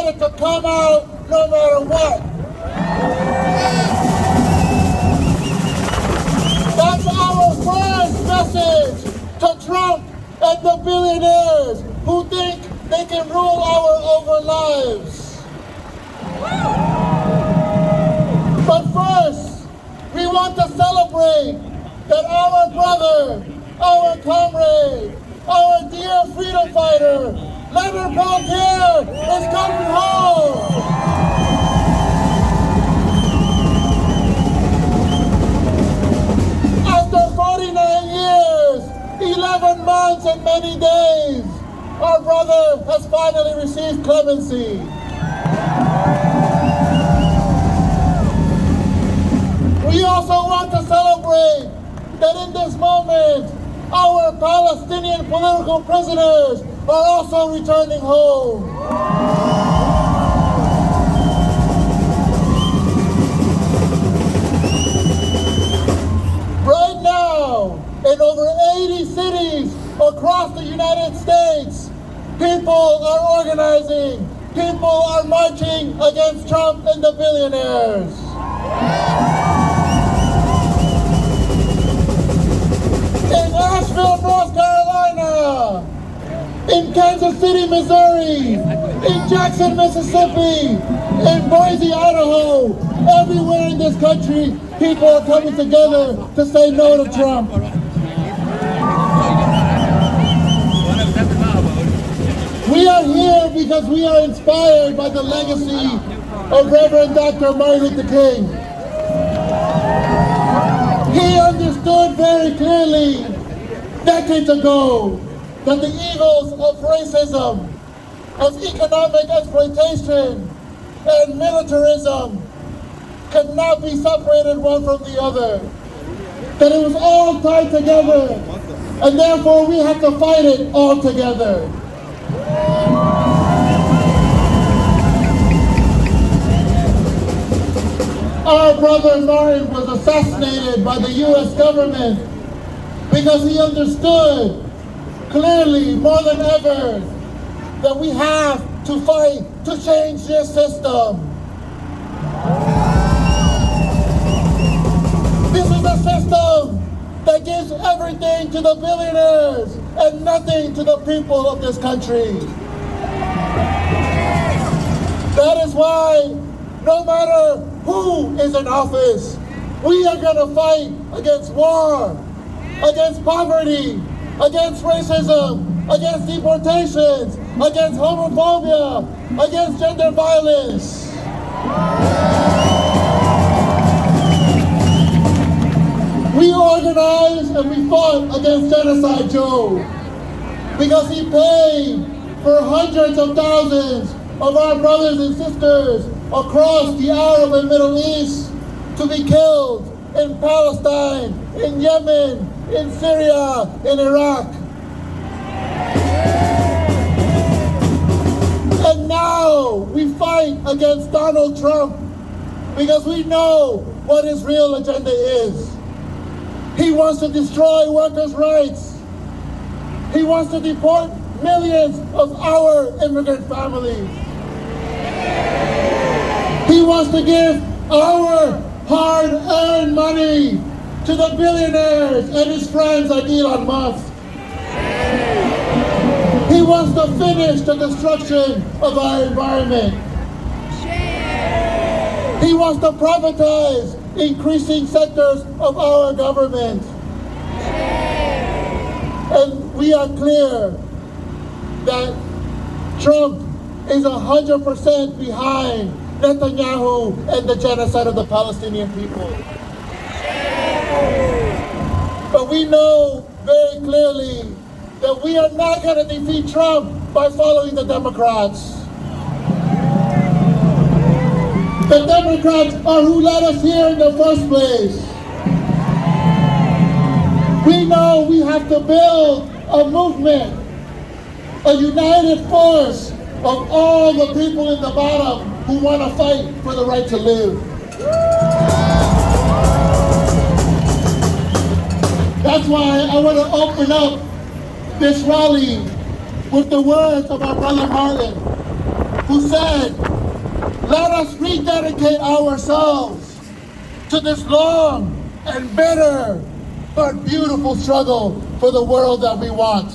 decided to come out no matter what. That's our first message to Trump and the billionaires who think they can rule our lives. But first, we want to celebrate that our brother, our comrade, our dear freedom fighter, Leonard Blanchard is coming home. After 49 years, 11 months and many days, our brother has finally received clemency. We also want to celebrate that in this moment, our Palestinian political prisoners are also returning home. Right now, in over 80 cities across the United States, people are organizing, people are marching against Trump and the billionaires. In Asheville, North Carolina, in Kansas City, Missouri, in Jackson, Mississippi, in Boise, Idaho, everywhere in this country, people are coming together to say no to Trump. We are here because we are inspired by the legacy of Reverend Dr. Martin Luther King. He understood very clearly decades ago that the evils of racism, of economic exploitation, and militarism could not be separated one from the other. That it was all tied together, and therefore we have to fight it all together. Our brother Martin was assassinated by the U.S. government because he understood clearly, more than ever, that we have to fight to change this system. This is a system that gives everything to the billionaires and nothing to the people of this country. That is why, no matter who is in office, we are going to fight against war, against poverty, against racism, against deportations, against homophobia, against gender violence. We organized and we fought against Genocide Joe because he paid for hundreds of thousands of our brothers and sisters across the Arab and Middle East to be killed in Palestine, in Yemen, in Syria, in Iraq. And now we fight against Donald Trump because we know what his real agenda is. He wants to destroy workers' rights. He wants to deport millions of our immigrant families. He wants to give our hard-earned money to the billionaires and his friends like Elon Musk. He wants to finish the destruction of our environment. He wants to privatize increasing sectors of our government. And we are clear that Trump is 100% behind Netanyahu and the genocide of the Palestinian people. But we know very clearly that we are not going to defeat Trump by following the Democrats. The Democrats are who led us here in the first place. We know we have to build a movement, a united force of all the people in the bottom who want to fight for the right to live. That's why I want to open up this rally with the words of our brother Martin. who said, "Let us rededicate ourselves to this long and bitter but beautiful struggle for the world that we want."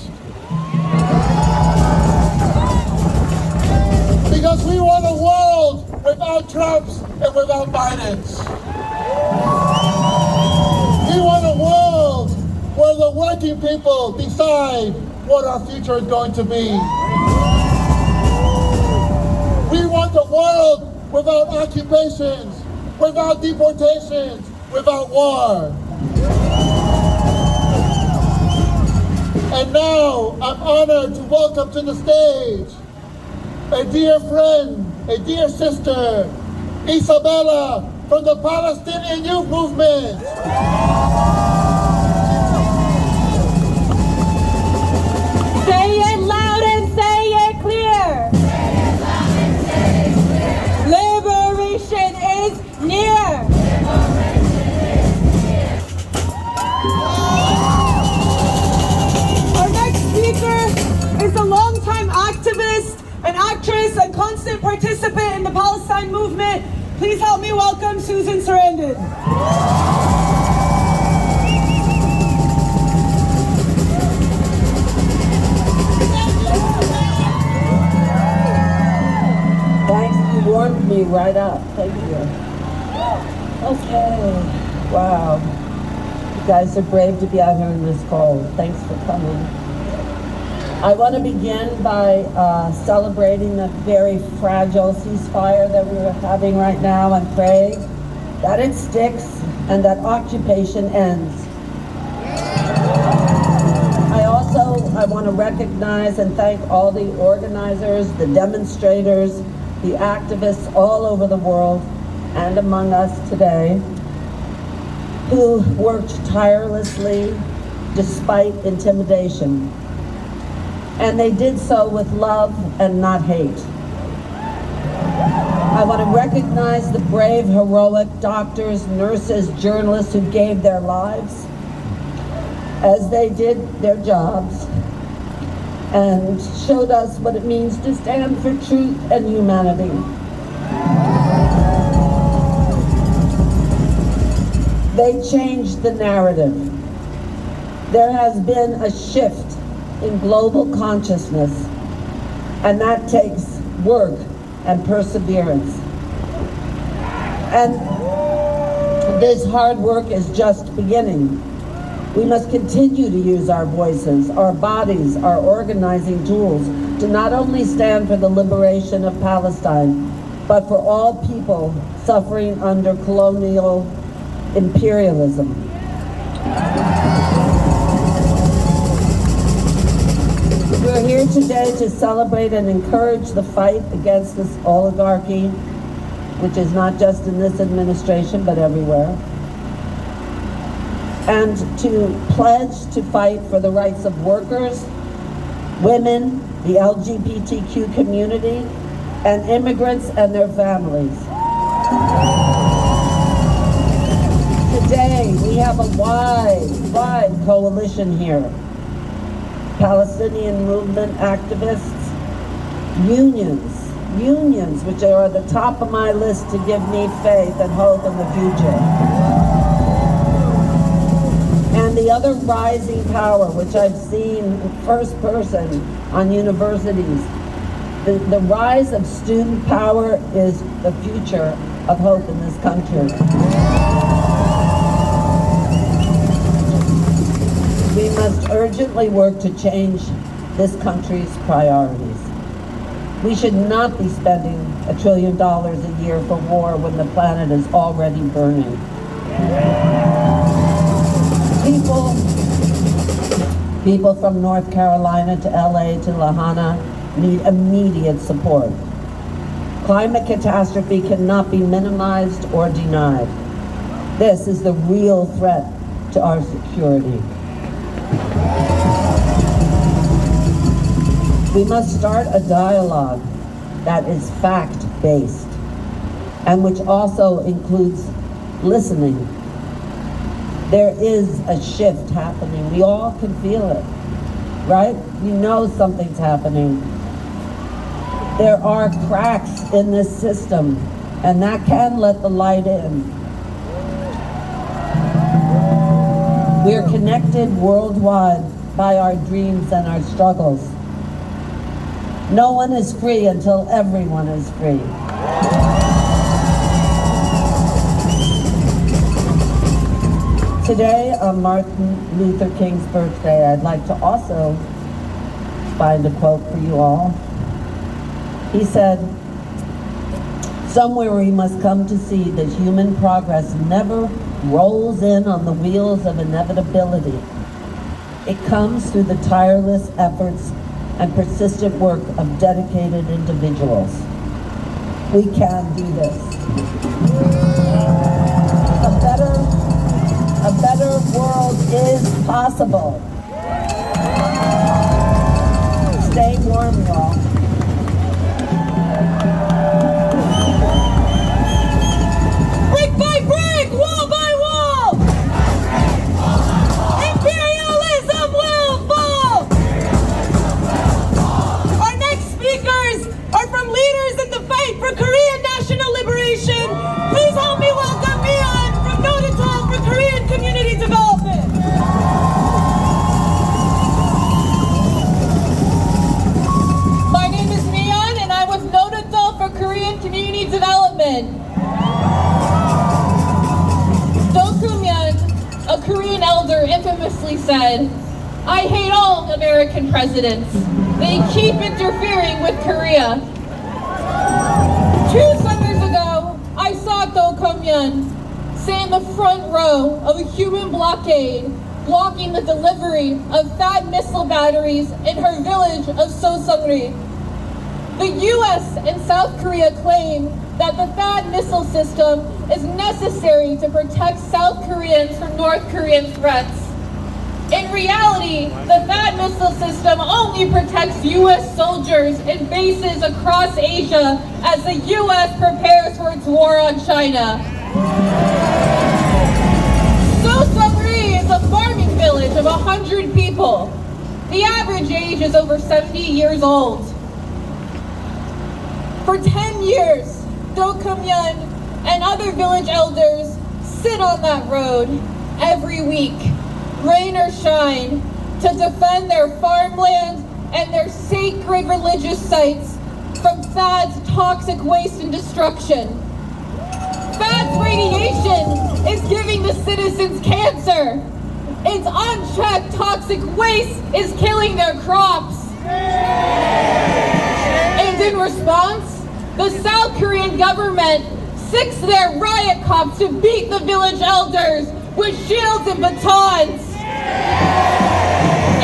Because we want a world without Trumps and without Bidens. We want a world where the working people decide what our future is going to be. We want a world without occupations, without deportations, without war. And now I'm honored to welcome to the stage a dear friend, a dear sister, Isabella from the Palestinian Youth Movement. Say it loud and say it clear. Liberation is near. Our next speaker is a longtime activist, an actress, and constant participant in the Palestine movement. Please help me welcome Susan Sarandon. Thanks, you warmed me right up. Thank you. Okay. Wow. You guys are brave to be out here in this cold. Thanks for coming. I want to begin by celebrating the very fragile ceasefire that we're having right now and pray that it sticks and that occupation ends. I want to recognize and thank all the organizers, the demonstrators, the activists all over the world and among us today who worked tirelessly despite intimidation. And they did so with love and not hate. I want to recognize the brave, heroic doctors, nurses, journalists who gave their lives as they did their jobs and showed us what it means to stand for truth and humanity. They changed the narrative. There has been a shift in global consciousness, and that takes work and perseverance. And this hard work is just beginning. We must continue to use our voices, our bodies, our organizing tools to not only stand for the liberation of Palestine, but for all people suffering under colonial imperialism. We're here today to celebrate and encourage the fight against this oligarchy, which is not just in this administration, but everywhere. And to pledge to fight for the rights of workers, women, the LGBTQ community, and immigrants and their families. Today, we have a wide coalition here. Palestinian movement activists, unions, which are at the top of my list to give me faith and hope in the future. And the other rising power, which I've seen in first person on universities. The rise of student power is the future of hope in this country. We must urgently work to change this country's priorities. We should not be spending $1 trillion a year for war when the planet is already burning. People from North Carolina to LA to Lahana need immediate support. Climate catastrophe cannot be minimized or denied. This is the real threat to our security. We must start a dialogue that is fact-based and which also includes listening. There is a shift happening. We all can feel it, right? We know something's happening. There are cracks in this system, and that can let the light in. We are connected worldwide by our dreams and our struggles. No one is free until everyone is free. Today, on Martin Luther King's birthday, I'd like to also find a quote for you all. He said, "Somewhere we must come to see that human progress never rolls in on the wheels of inevitability. It comes through the tireless efforts and persistent work of dedicated individuals. We can do this. A better world is possible." Stay warm, y'all. Brick by brick, wall by wall, imperialism will fall. Our next speakers are from leaders in the fight for Korean national liberation. Please help me welcome Mian from Nodutdol for Korean community development. My name is Mian and I'm with Nodutdol for Korean community development. A Korean elder infamously said, "I hate all American presidents. They keep interfering with Korea." 2 summers ago, I saw Do Kom-yeon sit in the front row of a human blockade blocking the delivery of THAAD missile batteries in her village of So-seung-ri. The US and South Korea claim that the THAAD missile system is necessary to protect South Koreans from North Korean threats. In reality, the THAAD missile system only protects US soldiers in bases across Asia as the US prepares for its war on China. So-seung-ri is a farming village of 100 people. The average age is over 70 years old. For 10 years, Do Kom-yeon and other village elders sit on that road every week, rain or shine, to defend their farmland and their sacred religious sites from THAAD's toxic waste and destruction. THAAD's radiation is giving the citizens cancer. Its unchecked toxic waste is killing their crops. And in response, the South Korean government sicks their riot cops to beat the village elders with shields and batons.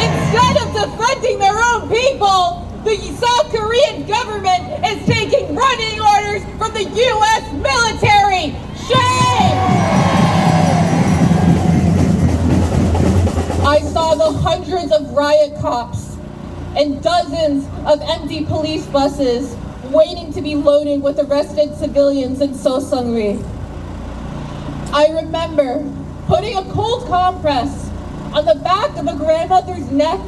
Instead of defending their own people, the South Korean government is taking running orders from the US military. Shame! I saw the hundreds of riot cops and dozens of empty police buses waiting to be loaded with arrested civilians in So-seung-ri. I remember putting a cold compress on the back of a grandmother's neck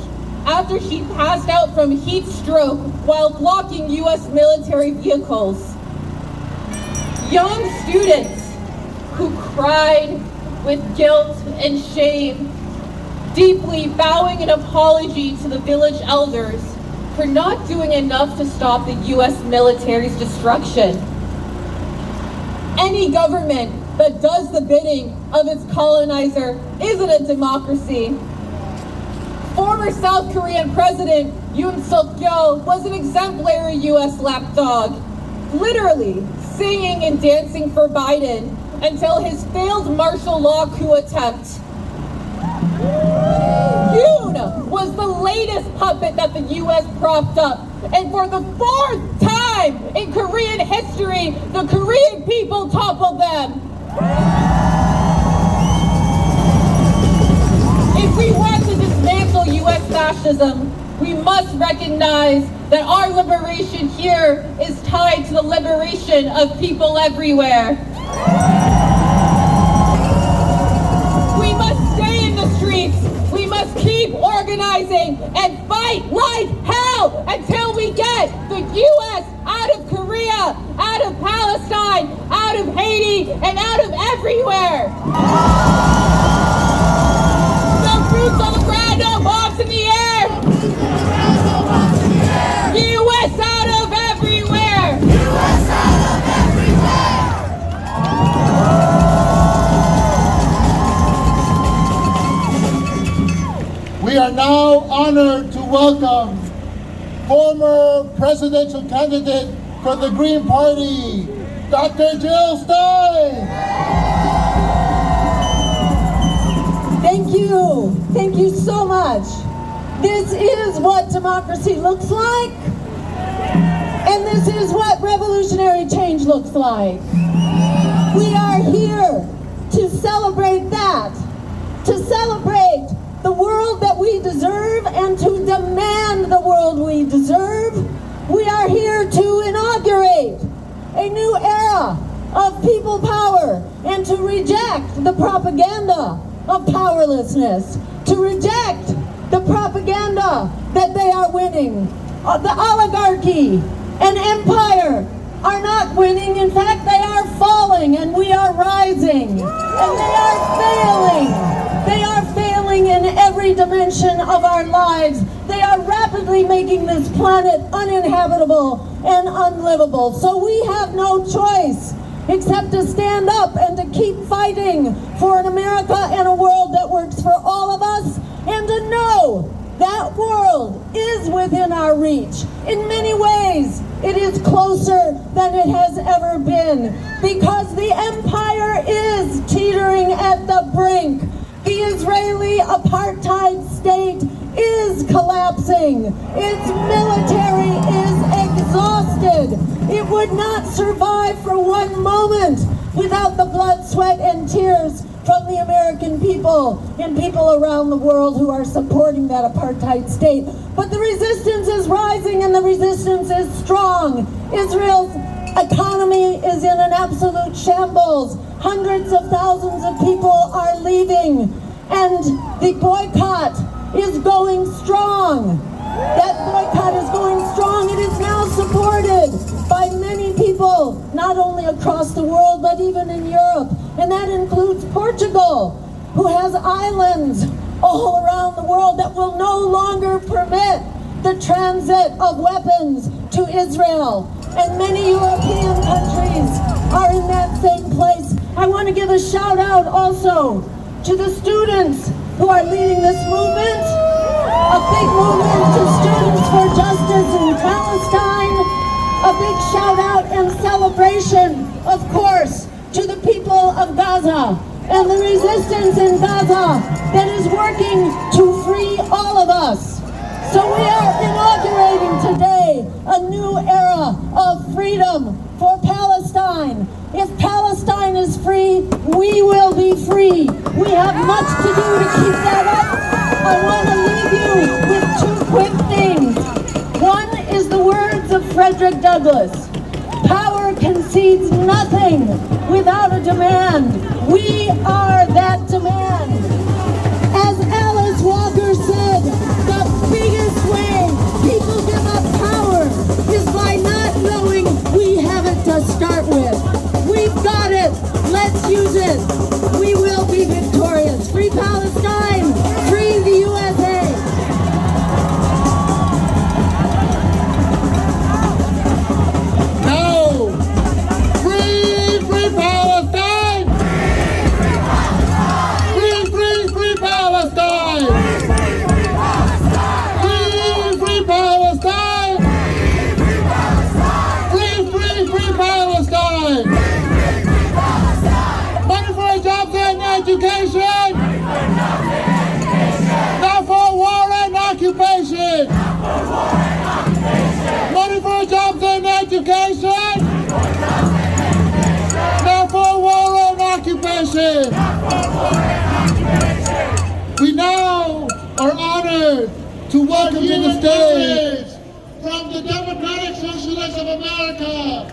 after she passed out from heat stroke while blocking US military vehicles. Young students who cried with guilt and shame, deeply bowing an apology to the village elders for not doing enough to stop the US military's destruction. Any government that does the bidding of its colonizer isn't a democracy. Former South Korean President Yoon Suk-yeol was an exemplary US lapdog, literally singing and dancing for Biden until his failed martial law coup attempt. Yoon was the latest puppet that the US propped up, and for the 4th time in Korean history, the Korean people toppled them. If we want to dismantle US fascism, we must recognize that our liberation here is tied to the liberation of people everywhere. We must stay in the streets. We must keep organizing and fight like hell until we get the US out of Palestine, out of Haiti, and out of everywhere. No fruits on the ground, no bombs in the air. U.S. out of everywhere. U.S. out of everywhere. We are now honored to welcome former presidential candidate for the Green Party, Dr. Jill Stein. Thank you so much. This is what democracy looks like, and this is what revolutionary change looks like. We are here to celebrate that, to celebrate the world that we deserve and to demand the world we deserve. We are here to inaugurate a new era of people power and to reject the propaganda of powerlessness, to reject the propaganda that they are winning. The oligarchy and empire are not winning. In fact, they are falling and we are rising. And they are failing. They are failing in every dimension of our lives. They are rapidly making this planet uninhabitable and unlivable. So we have no choice except to stand up and to keep fighting for an America and a world that works for all of us, and to know that world is within our reach. In many ways, it is closer than it has ever been, because the empire is teetering at the brink. The Israeli apartheid state is collapsing. Its military is exhausted. It would not survive for one moment without the blood, sweat, and tears from the American people and people around the world who are supporting that apartheid state. But the resistance is rising and the resistance is strong. Israel's economy is in an absolute shambles. Hundreds of thousands of people are leaving, and the boycott is going strong. That boycott is going strong. It is now supported by many people, not only across the world, but even in Europe. And that includes Portugal, who has islands all around the world that will no longer permit the transit of weapons to Israel. And many European countries are in that same place. I want to give a shout out also to the students who are leading this movement, a big movement to Students for Justice in Palestine, a big shout out and celebration, of course, to the people of Gaza and the resistance in Gaza that is working to free all of us. So we are inaugurating today a new era of freedom for Palestine. If Palestine is free, we will be free. We have much to do to keep that up. I want to leave you with two quick things. One is the words of Frederick Douglass. Power concedes nothing without a demand. We are that demand. As Alice Walker said, the biggest way people give up power is by not knowing we have it to start with. We've got it. Let's use it. We will be victorious. Free Palestine. Free the USA. No! Free Palestine! Free Palestine! Free Palestine! Free Palestine! Money for jobs and education! Not for war and occupation! Money for jobs and education! Not for war and occupation! We now are honored to welcome to the stage from the Democratic Socialists of America,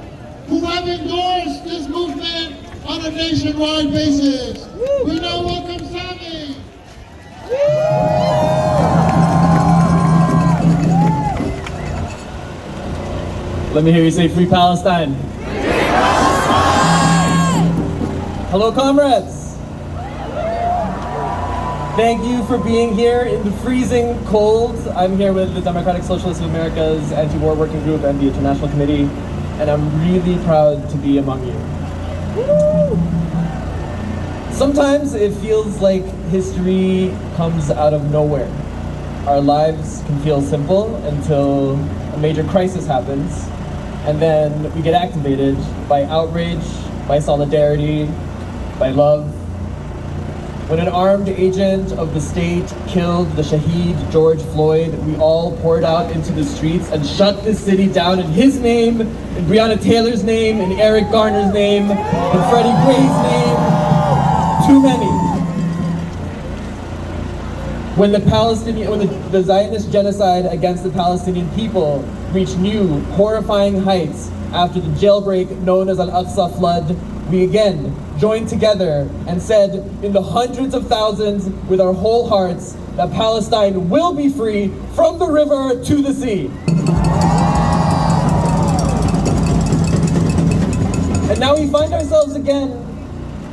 who have endorsed this movement on a nationwide basis. We now welcome Sammy. Let me hear you say Free Palestine. Hello, comrades. Thank you for being here in the freezing cold. I'm here with the Democratic Socialists of America's Anti-War Working Group and the International Committee, and I'm really proud to be among you. Sometimes it feels like history comes out of nowhere. Our lives can feel simple until a major crisis happens, and then we get activated by outrage, by solidarity, by love. When an armed agent of the state killed the Shaheed George Floyd, we all poured out into the streets and shut this city down in his name, in Breonna Taylor's name, in Eric Garner's name, in Freddie Gray's name. Too many. When the Zionist genocide against the Palestinian people reached new, horrifying heights after the jailbreak known as Al-Aqsa flood, we again joined together and said in the hundreds of thousands with our whole hearts that Palestine will be free from the river to the sea. And now we find ourselves again,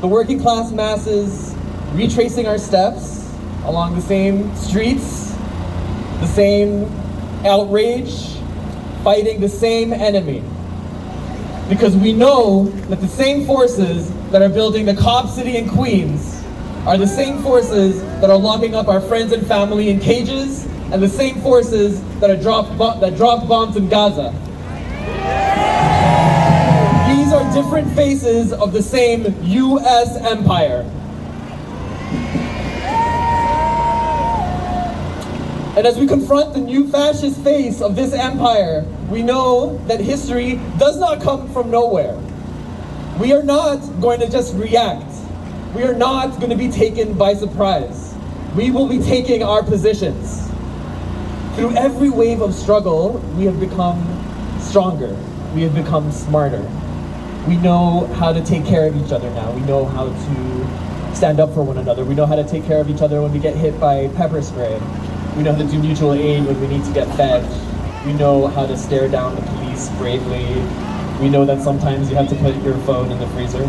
the working class masses, retracing our steps along the same streets, the same outrage, fighting the same enemy. Because we know that the same forces that are building the Cop City in Queens are the same forces that are locking up our friends and family in cages, and the same forces that drop bombs in Gaza. These are different faces of the same U.S. empire. And as we confront the new fascist face of this empire, we know that history does not come from nowhere. We are not going to just react. We are not going to be taken by surprise. We will be taking our positions. Through every wave of struggle, we have become stronger. We have become smarter. We know how to take care of each other now. We know how to stand up for one another. We know how to take care of each other when we get hit by pepper spray. We know how to do mutual aid when we need to get fed. We know how to stare down the police bravely. We know that sometimes you have to put your phone in the freezer.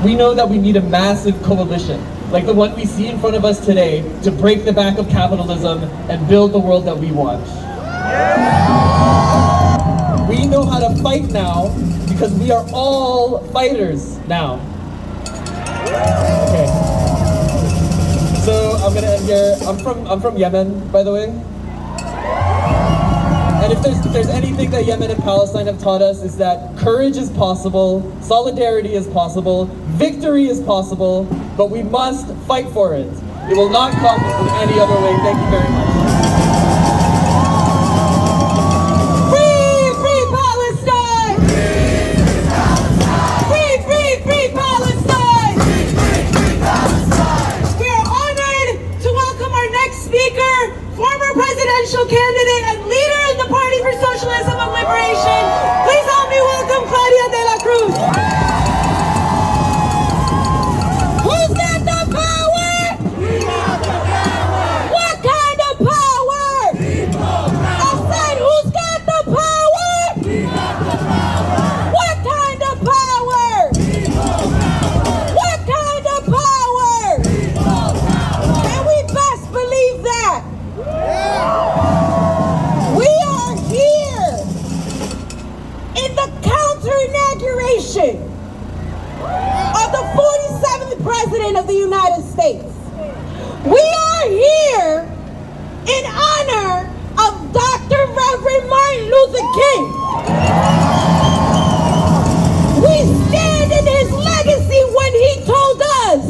We know that we need a massive coalition, like the one we see in front of us today, to break the back of capitalism and build the world that we want. We know how to fight now because we are all fighters now. Okay. So I'm gonna end here. I'm from Yemen, by the way. And if there's anything that Yemen and Palestine have taught us, is that courage is possible, solidarity is possible, victory is possible, but we must fight for it. It will not come in any other way. Thank you very much. Free Palestine! Free Palestine! We are honored to welcome our next speaker, former presidential candidate and leader in the Party for Socialism and Liberation. Please help me welcome Claudia de la Cruz. Who's got the power? We got the power. What kind of power? I said, who's got the power? We got the power. What kind of power? What kind of power? Can we best believe that? We are here in the counter-inauguration of the 47th President of the United States. We are here in honor of Dr. Reverend Martin Luther King. We stand in his legacy when he told us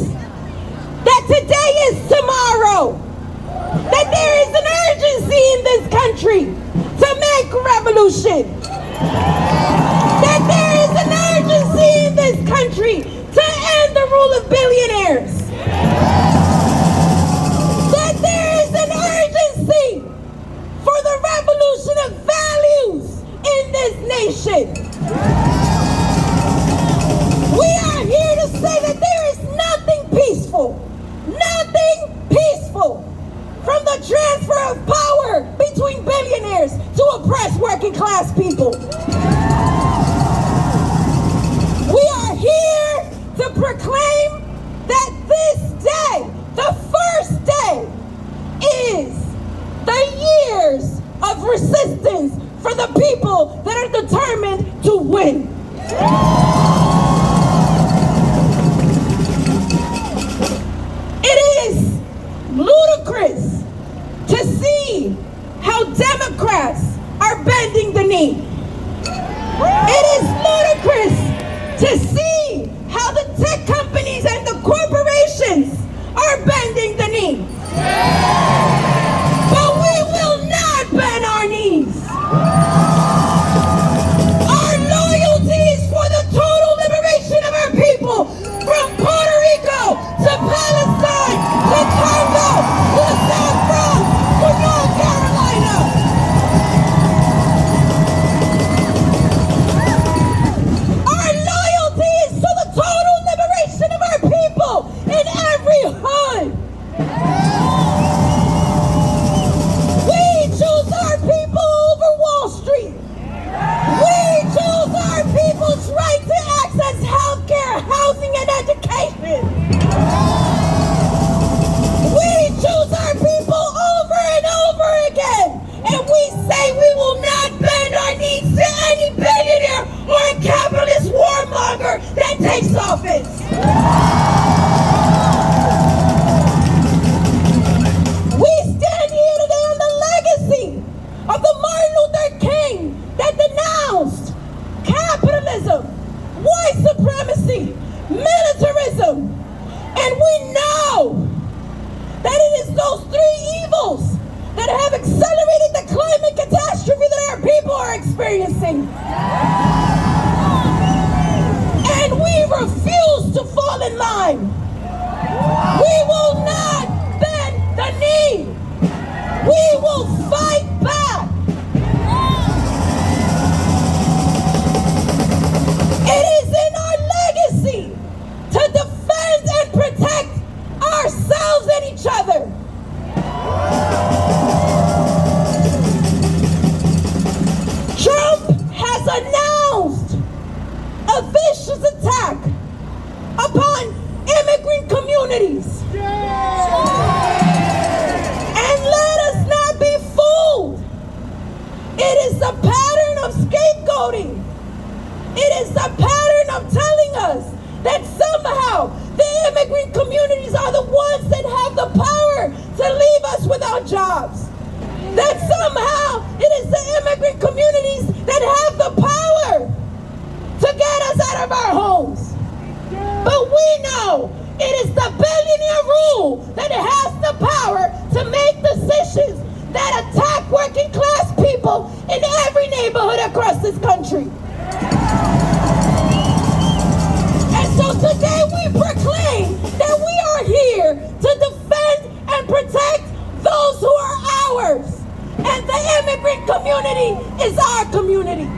that today is tomorrow, that there is an urgency in this country to make a revolution, that there is an urgency in this country to end the rule of billionaires, that there is an urgency for the revolution of values in this nation. We are here to say that there is nothing peaceful from the transfer of power between between billionaires to oppress working class people. We are here to proclaim that this day, the first day, is the years of resistance for the people that are determined to win. It is ludicrous to see how Democrats are bending the knee. It is ludicrous to see how the tech companies and the corporations are bending the knee. But we will not bend our knees. Our loyalty is for the total liberation of our people, from Puerto Rico to Palestine to Congo to the South Bronx to North Carolina. Our loyalty is to the total liberation of our people in every hood. We choose our people over Wall Street. We choose our people's right to access health care, housing, and education. We choose our people over and over again. And we say we will not bend our knees to any billionaire or capitalist warmonger that takes office. We stand here today on the legacy of the Martin Luther King that denounced capitalism, white supremacy, militarism. And we know that it is those three evils that have accelerated the climate catastrophe that our people are experiencing. And we refuse to fall in line. We will not bend the knee. We will fight back. It is in our legacy to defend and protect ourselves and each other. Trump has announced a vicious attack upon immigrant communities. And let us not be fooled. It is a pattern of scapegoating. It is a pattern of telling us that somehow the immigrant communities are the ones that have the power to leave us without jobs. That somehow it is the immigrant communities that have the power to get us out of our homes. But we know it is the billionaire rule that has the power to make decisions that attack working class people in every neighborhood across this country. And so today we proclaim that we are here to defend and protect those who are ours. And the immigrant community is our community.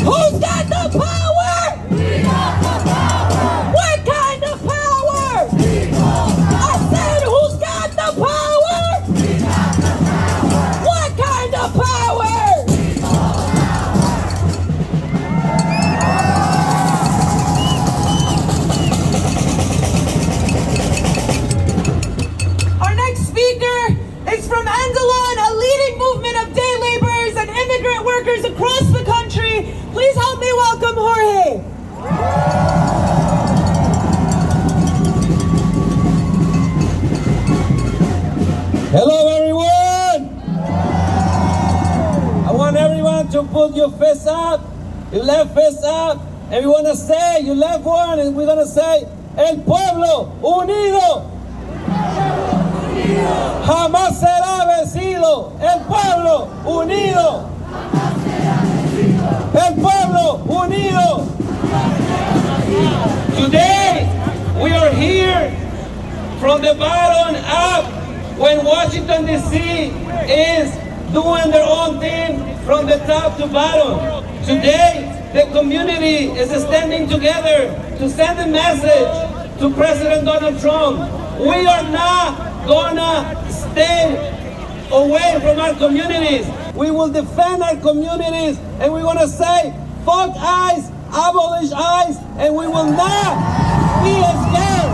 Who's got the power? We got the power. What kind of power? I said, who's got the power? We got the power. What kind of power? Our next speaker is from Andalon, a leading movement of day laborers and immigrant workers across the country. Please help me welcome Jorge. Hello everyone! I want everyone to put your fist up, your left fist up, and we want to say, your left one, and we're going to say, El pueblo unido jamás será vencido. El pueblo unido. El pueblo unido. Today, we are here from the bottom up when Washington, D.C. is doing their own thing from the top to bottom. Today, the community is standing together to send a message to President Donald Trump. We are not gonna stay away from our communities. We will defend our communities, and we're gonna say, fuck ICE, abolish ICE, and we will not be scared.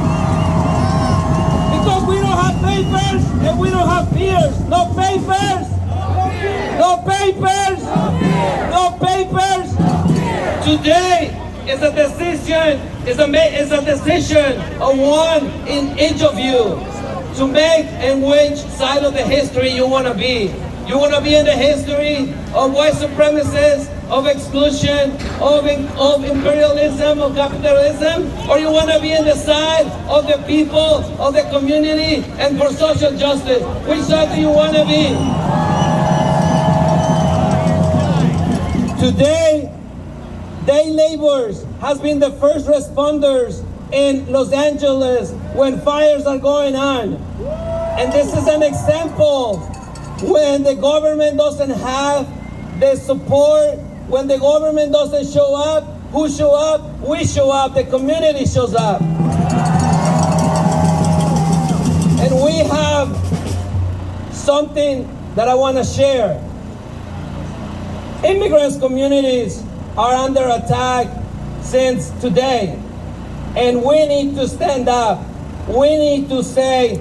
Because we don't have papers, and we don't have fears. No papers, no papers, no papers. Today is a decision, is a decision of one in each of you to make and which side of the history you want to be. You want to be in the history of white supremacists, of exclusion, of imperialism, of capitalism, or you want to be in the side of the people, of the community, and for social justice? Which side do you want to be? Today, day laborers has been the first responders in Los Angeles when fires are going on. And this is an example when the government doesn't have the support, when the government doesn't show up. Who show up? We show up, the community shows up. And we have something that I want to share. Immigrant communities are under attack since today. And we need to stand up. We need to say,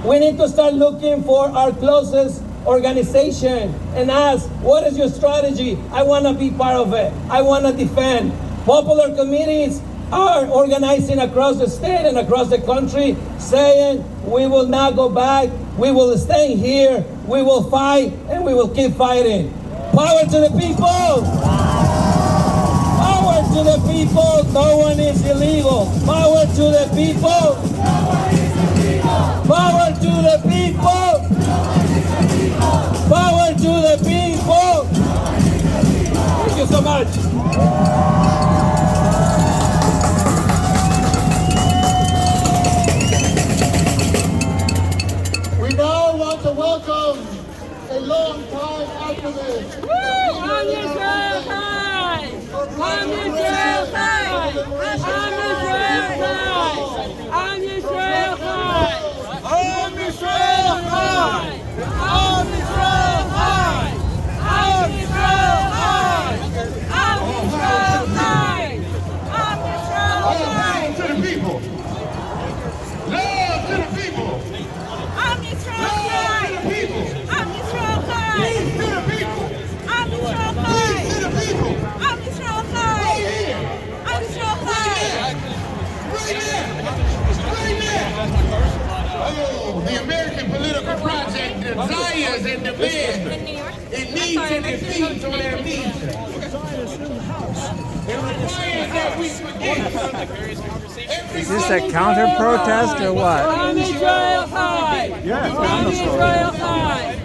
we need to start looking for our closest organization and ask, what is your strategy? I want to be part of it. I want to defend. Popular committees are organizing across the state and across the country, saying we will not go back, we will stay here, we will fight, and we will keep fighting. Power to the people! Power to the people! No one is illegal. Power to the people! Power to the people! Power to the people! Thank you so much. We now want to welcome a long-time activist. I'm Israel high! I'm Israel high! I'm Israel high! I'm Israel high! I'm Israel high! I'm Israel high! I'm Israel high! I'm Israel high! I'm Israel high! To the people. Love to the people. I'm Israel Love high! to the people. I'm Israel high! Peace to the people. I'm Israel Peace high! to the people. I'm Israel Right high! here. I'm Israel high! Right there. Right there. Oh, the American political project desires and demands. It needs and it feeds on amnesia. It requires that we forget. Is this a counter protest or what? I'm Israel high! Yes, I'm Israel high!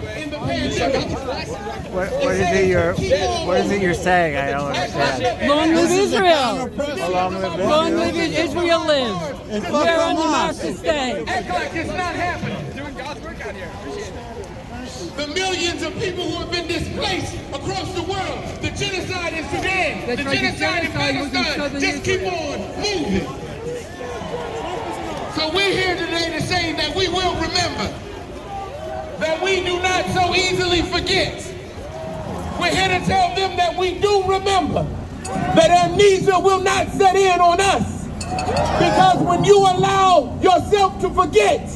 What is it you're saying? I don't understand. Long live Israel! Long live Long live Israel live! We're on the march to stay! Act like it's not happening. Doing God's work out here. The millions of people who have been displaced across the world. The genocide in Sudan. The genocide in Palestine. Just keep on moving. So we're here today to say that we will remember. That we do not so easily forget. We're here to tell them that we do remember. That amnesia will not set in on us. Because when you allow yourself to forget,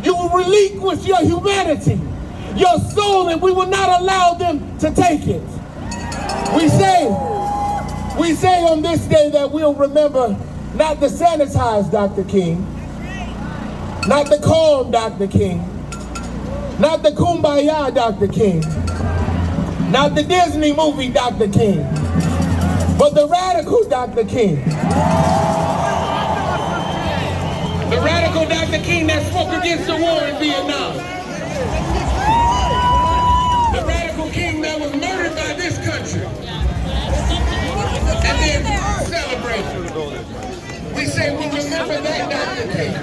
you will relinquish your humanity, your soul, and we will not allow them to take it. We say on this day that we'll remember not the sanitized Dr. King, not the calm Dr. King, not the kumbaya Dr. King, not the Disney movie Dr. King, but the radical Dr. King. The radical Dr. King that spoke against the war in Vietnam. The radical king that was murdered by this country. And then celebrated. We say we remember that Dr. King.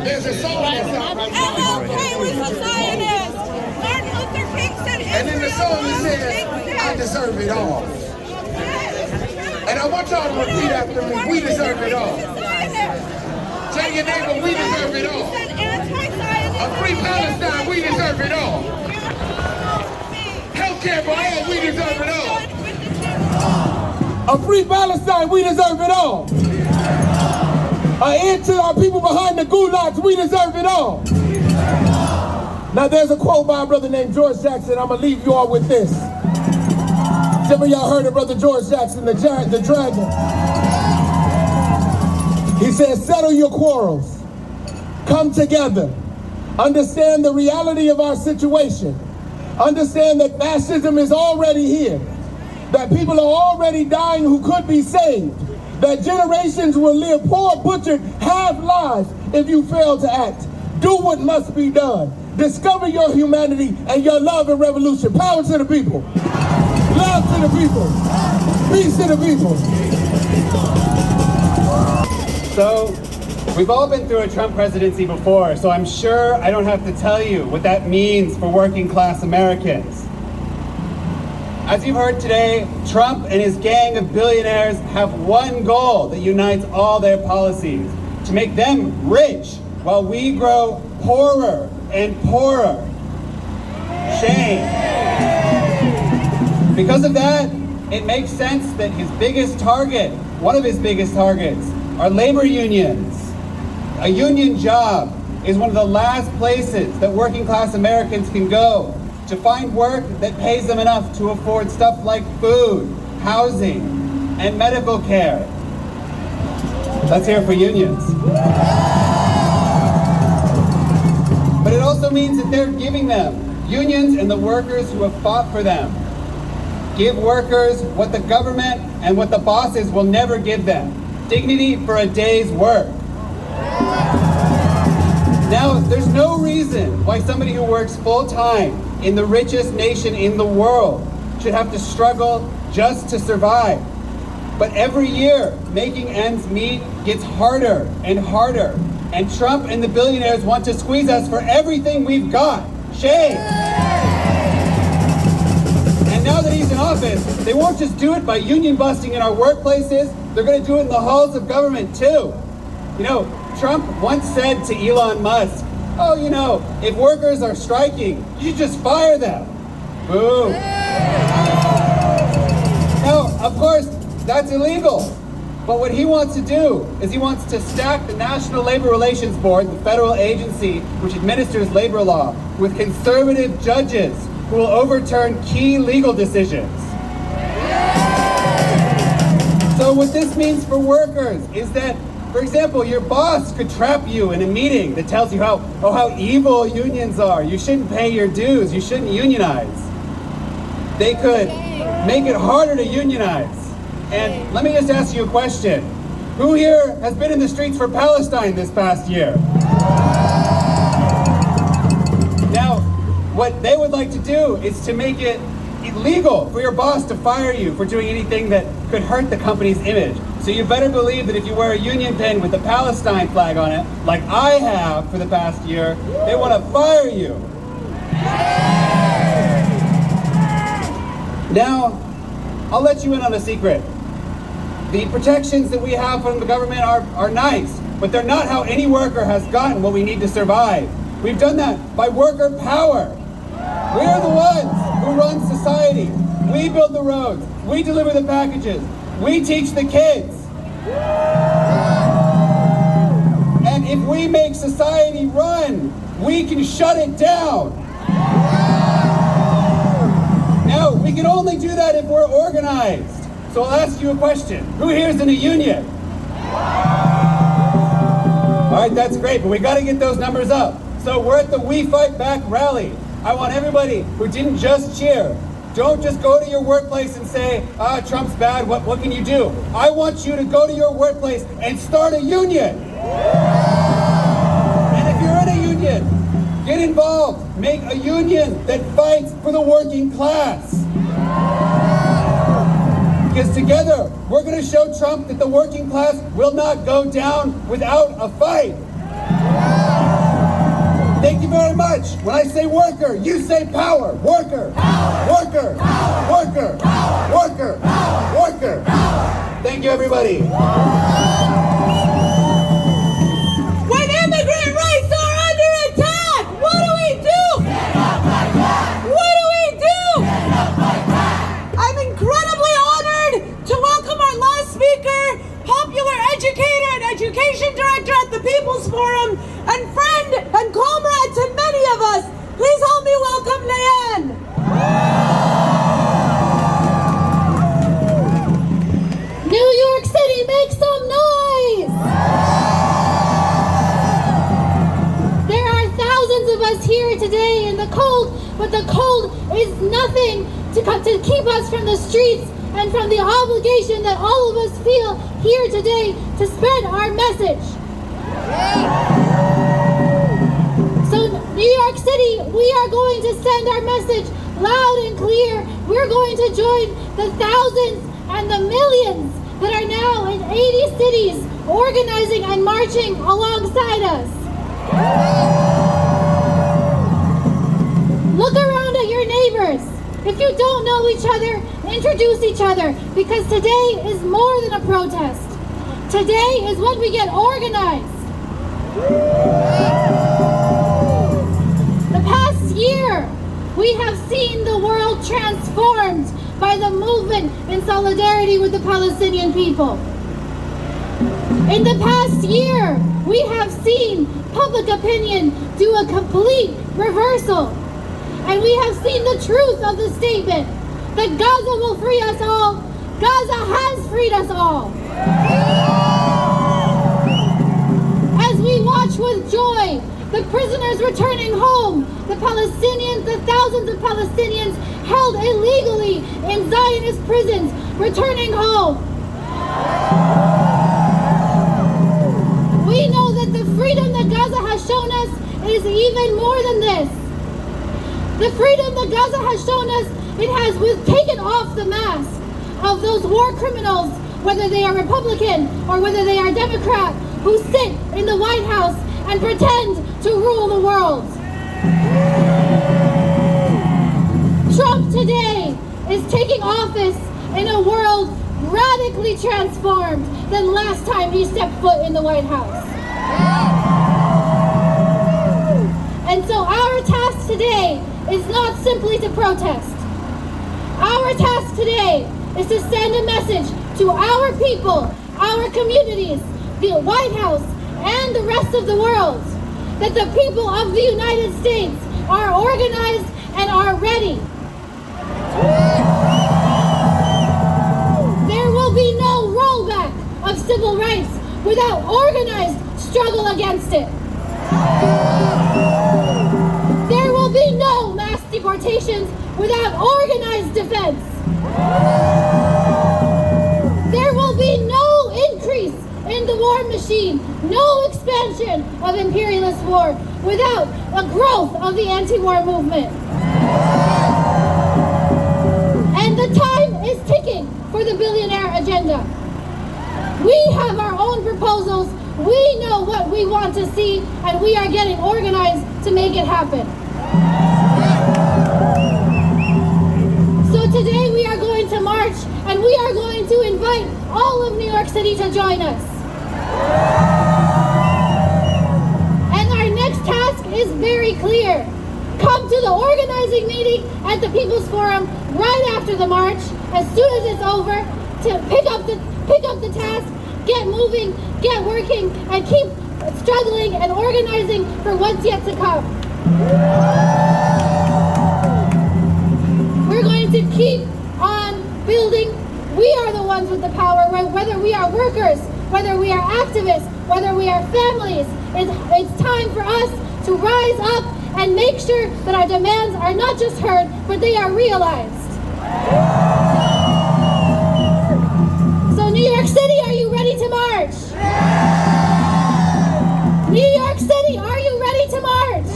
There's a song that's out right now. MLK was a Zionist! Martin Luther King said And in the song it says, I deserve it all. And I want y'all to repeat after me, we deserve it all. Tell your neighbor, we deserve it all. He said anti-Zionist! A free Palestine, we deserve it all. Healthcare for all, we deserve it all. A free Palestine, we deserve it all. An end to our people behind the gulags, we deserve it all. Now there's a quote by a brother named George Jackson. I'm gonna leave you all with this. Some of y'all heard of Brother George Jackson, the dragon. He says, settle your quarrels. Come together. Understand the reality of our situation. Understand that fascism is already here. That people are already dying who could be saved. That generations will live poor, butchered, half lives if you fail to act. Do what must be done. Discover your humanity and your love and revolution. Power to the people. Love to the people. Peace to the people. So, we've all been through a Trump presidency before, so I'm sure I don't have to tell you what that means for working class Americans. As you've heard today, Trump and his gang of billionaires have one goal that unites all their policies: to make them rich while we grow poorer and poorer. Shame. Because of that, it makes sense that his biggest target, one of his biggest targets, are labor unions. A union job is one of the last places that working class Americans can go to find work that pays them enough to afford stuff like food, housing, and medical care. Let's hear it for unions. But it also means that they're giving them, unions and the workers who have fought for them, give workers what the government and what the bosses will never give them: dignity for a day's work. Now, there's no reason why somebody who works full-time in the richest nation in the world should have to struggle just to survive. But every year, making ends meet gets harder and harder. And Trump and the billionaires want to squeeze us for everything we've got. Shame. And now that he's in office, they won't just do it by union busting in our workplaces, they're going to do it in the halls of government too. You know, Trump once said to Elon Musk, oh, you know, if workers are striking, you should just fire them. Boo. Now, of course, that's illegal. But what he wants to do is he wants to stack the National Labor Relations Board, the federal agency which administers labor law, with conservative judges who will overturn key legal decisions. So what this means for workers is that, for example, your boss could trap you in a meeting that tells you how evil unions are. You shouldn't pay your dues. You shouldn't unionize. They could make it harder to unionize. And let me just ask you a question. Who here has been in the streets for Palestine this past year? Now, what they would like to do is to make it illegal for your boss to fire you for doing anything that could hurt the company's image. So you better believe that if you wear a union pin with the Palestine flag on it, like I have for the past year, they want to fire you. Now, I'll let you in on a secret. The protections that we have from the government are nice, but they're not how any worker has gotten what we need to survive. We've done that by worker power. We're the ones who run society. We build the roads. We deliver the packages. We teach the kids. And if we make society run, we can shut it down. Now, we can only do that if we're organized. So I'll ask you a question. Who here is in a union? All right, that's great, but we got to get those numbers up. So we're at the We Fight Back rally. I want everybody who didn't just cheer, don't just go to your workplace and say, Trump's bad, what can you do? I want you to go to your workplace and start a union. And if you're in a union, get involved. Make a union that fights for the working class. Because together, we're going to show Trump that the working class will not go down without a fight. Thank you very much. When I say worker, you say power. Worker, worker, worker, worker, worker. Thank you, everybody. When immigrant rights are under attack, incredibly honored to welcome our last speaker, popular educator and education director at the People's Forum, and friend and comrade to many of us. Please help me welcome Nayan. New York City, make some noise! There are thousands of us here today in the cold, but the cold is nothing to keep us from the streets and from the obligation that all of us feel here today to spread our message. So New York City, we are going to send our message loud and clear. We're going to join the thousands and the millions that are now in 80 cities organizing and marching alongside us. Look around at your neighbors. If you don't know each other, introduce each other, because today is more than a protest. Today is when we get organized. The past year, we have seen the world transformed by the movement in solidarity with the Palestinian people. In the past year, we have seen public opinion do a complete reversal. And we have seen the truth of the statement that Gaza will free us all. Gaza has freed us all. As we watch with joy the prisoners returning home, the Palestinians, the thousands of Palestinians held illegally in Zionist prisons, returning home. We know that the freedom that Gaza has shown us is even more than this. The freedom that Gaza has shown us, it has taken off the mask of those war criminals, whether they are Republican or whether they are Democrat, who sit in the White House and pretend to rule the world. Trump today is taking office in a world radically transformed than last time he stepped foot in the White House. And so our task today is not simply to protest. Our task today is to send a message to our people, our communities, the White House, and the rest of the world, that the people of the United States are organized and are ready. There will be no rollback of civil rights without organized struggle against it. There will be no mass deportations without organized defense. There will be no increase in the war machine, no expansion of imperialist war without a growth of the anti-war movement. And the time is ticking for the billionaire agenda. We have our own proposals. We know what we want to see, and we are getting organized to make it happen. So today we are going to march, and we are going to invite all of New York City to join us. And our next task is very clear. Come to the organizing meeting at the People's Forum right after the march, as soon as it's over, to pick up the task, get moving, get working, and keep struggling and organizing for what's yet to come. We're going to keep on building. We are the ones with the power, whether we are workers, whether we are activists, whether we are families. It's time for us to rise up and make sure that our demands are not just heard, but they are realized. So New York City, are you ready to march? New York City, are you ready to march?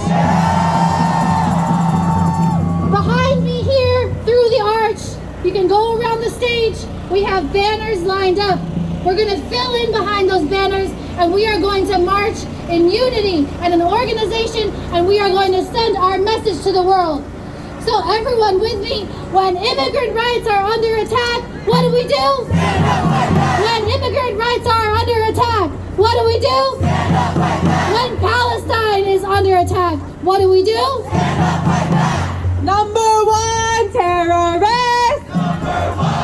Behind me here, through the arch, you can go around the stage. We have banners lined up. We're going to fill in behind those banners, and we are going to march in unity and an organization, and we are going to send our message to the world. So everyone with me, when immigrant rights are under attack, what do we do? Stand up like that. When immigrant rights are under attack, what do we do? Stand up like that. When Palestine is under attack, what do we do? Stand up like that. Number one terrorist. Number one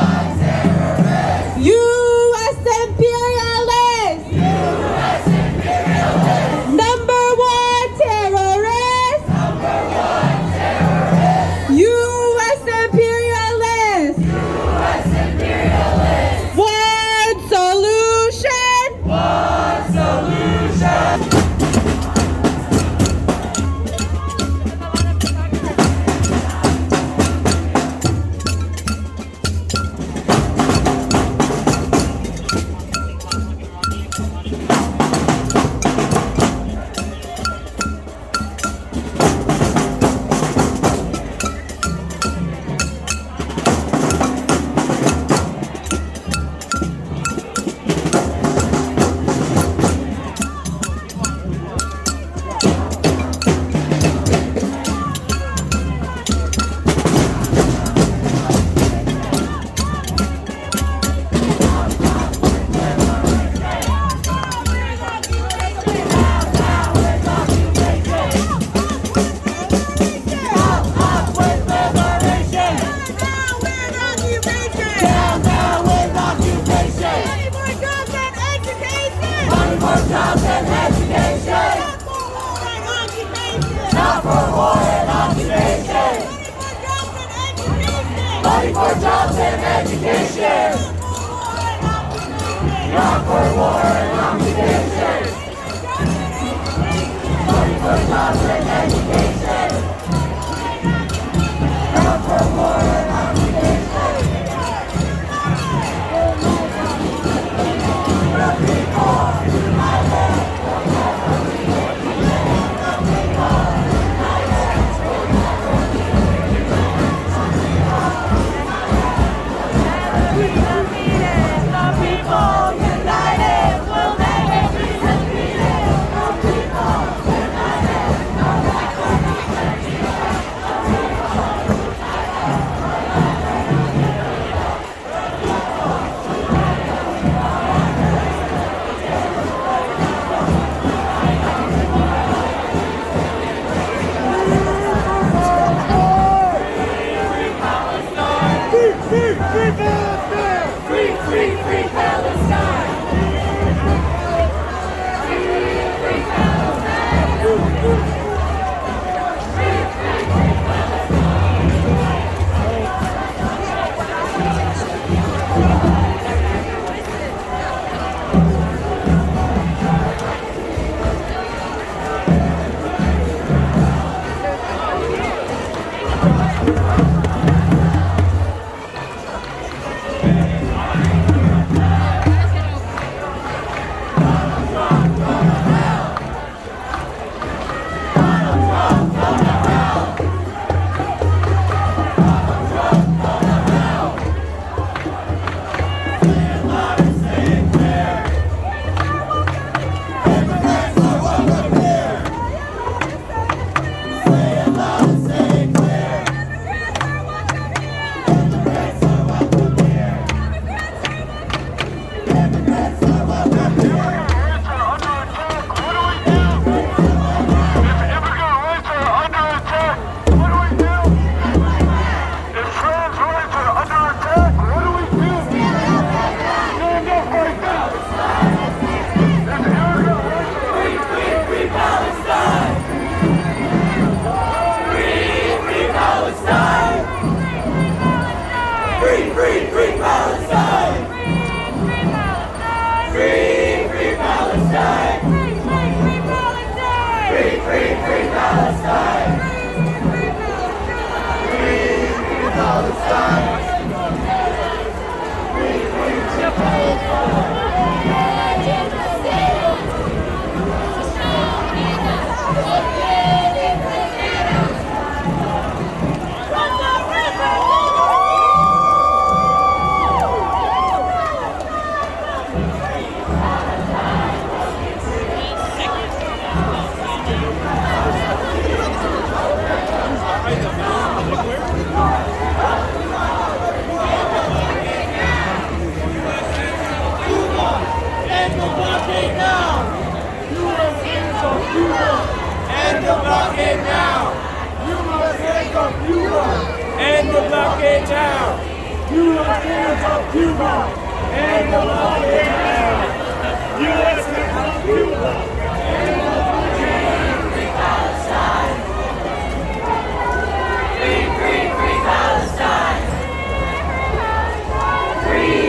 for jobs and education. Not for war and occupation. Fighting for jobs and education. Not for war and occupation. The people united will never be defeated. The people united will never be defeated. The people united will never be defeated. The people united will never be defeated. The people united will never be Free Palestine! Free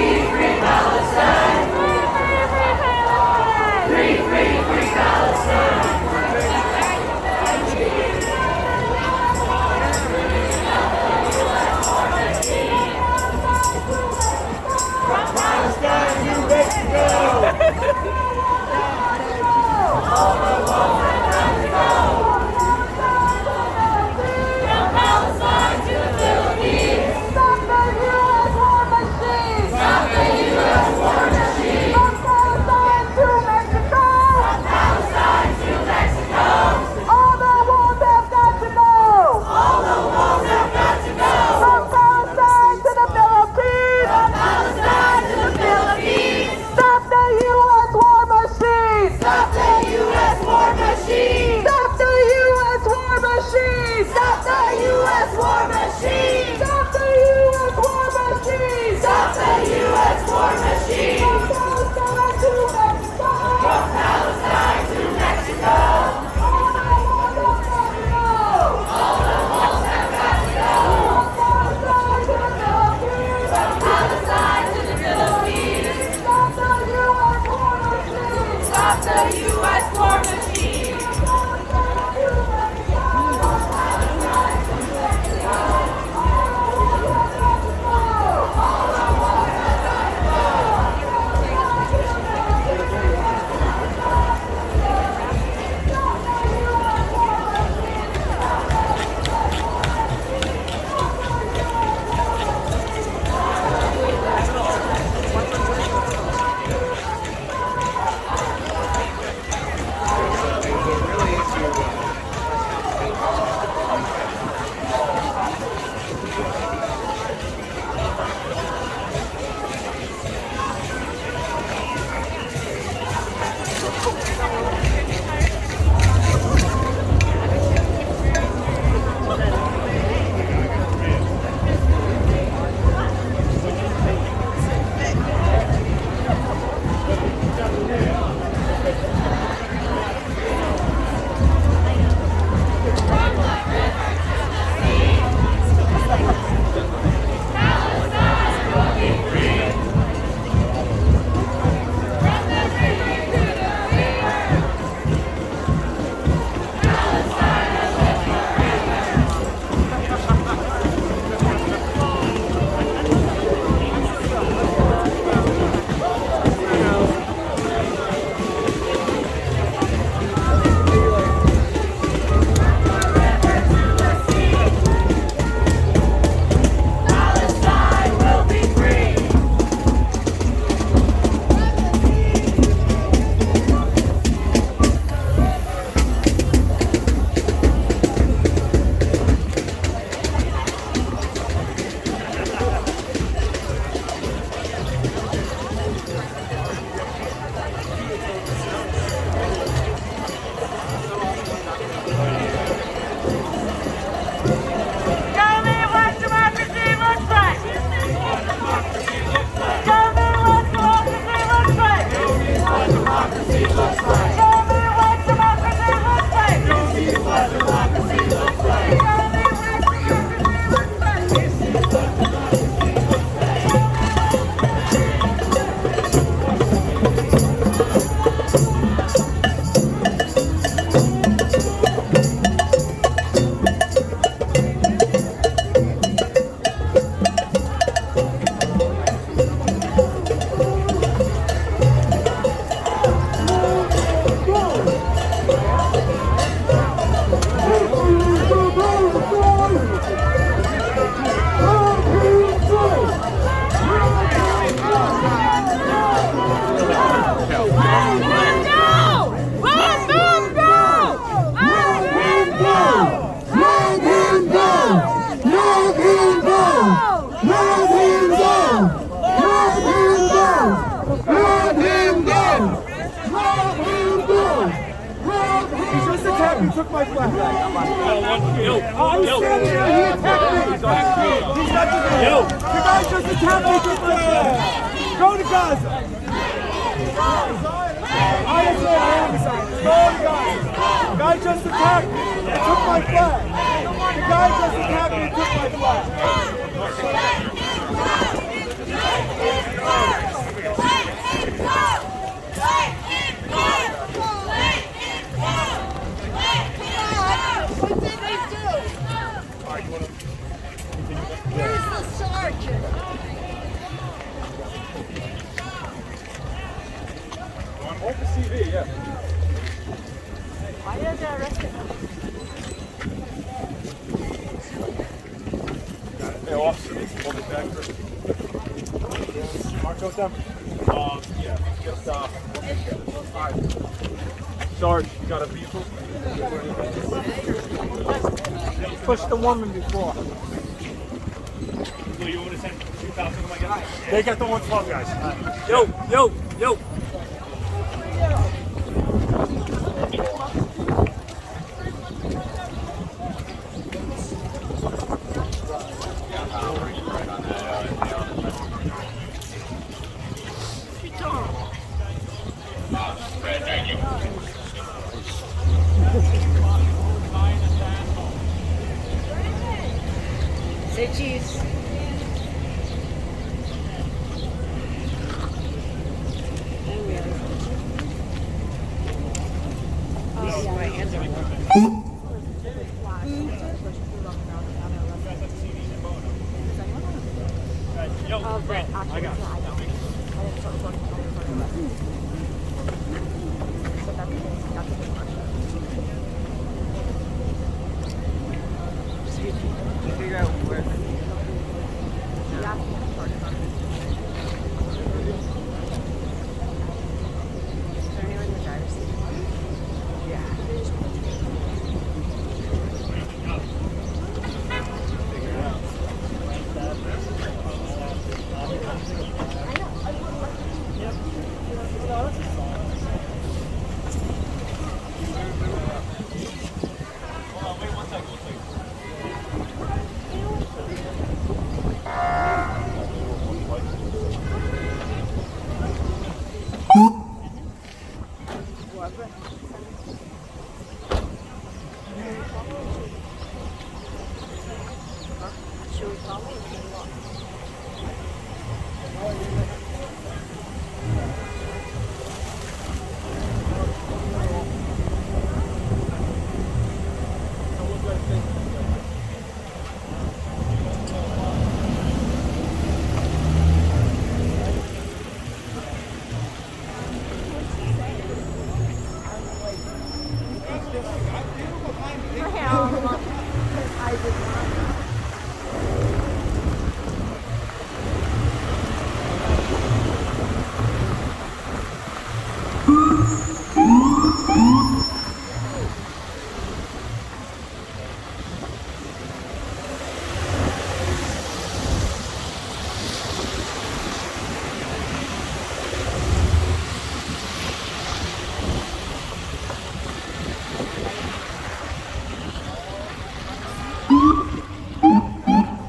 took my flag. The guy just attacked me, took my flag. Go to Gaza. I am a Zionist. Go to Gaza. The guy just attacked me and took my flag. The guy just attacked me and took my flag. Where's the sergeant? On the CV, yeah. Why are they arresting him? Hey, officer, hold it back for Mark goes down. Yeah, just Sarge, you got a vehicle? Push the woman before. So you want to send 2,000 of my guys? They got the 112 guys. Yo. Say cheese. Figure out where.